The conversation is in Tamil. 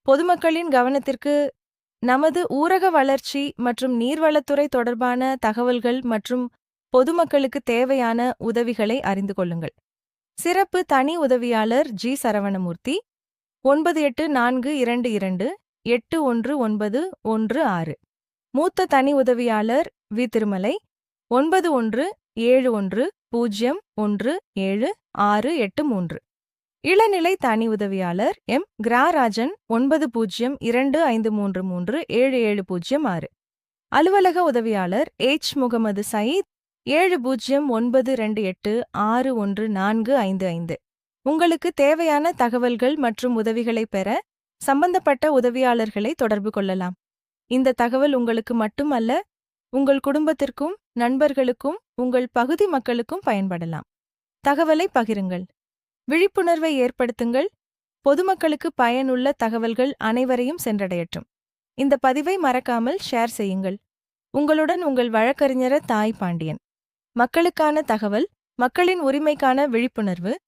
பொதுமக்களின் கவனத்திற்கு நமது ஊரக வளர்ச்சி மற்றும் நீர்வளத்துறை தொடர்பான தகவல்கள் மற்றும் பொதுமக்களுக்கு தேவையான உதவிகளை அறிந்து கொள்ளுங்கள். சிறப்பு தனி உதவியாளர் ஜி. சரவணமூர்த்தி, 9842281916. மூத்த தனி உதவியாளர் வி. திருமலை, 9171017683. இளநிலை தனி உதவியாளர் எம். கிராராஜன், 9025337706. அலுவலக உதவியாளர் எச். முகமது சயீத், 7092861455. உங்களுக்கு தேவையான தகவல்கள் மற்றும் உதவிகளை பெற சம்பந்தப்பட்ட உதவியாளர்களை தொடர்பு கொள்ளலாம். இந்த தகவல் உங்களுக்கு மட்டுமல்ல, உங்கள் குடும்பத்திற்கும் நண்பர்களுக்கும் உங்கள் பகுதி மக்களுக்கும் பயன்படலாம். தகவலை பகிருங்கள், விழிப்புணர்வை ஏற்படுத்துங்கள். பொதுமக்களுக்கு பயனுள்ள தகவல்கள் அனைவரையும் சென்றடையட்டும். இந்த பதிவை மறக்காமல் ஷேர் செய்யுங்கள். உங்களுடன் உங்கள் வழக்கறிஞர் தாய் பாண்டியன். மக்களுக்கான தகவல், மக்களின் உரிமைக்கான விழிப்புணர்வு,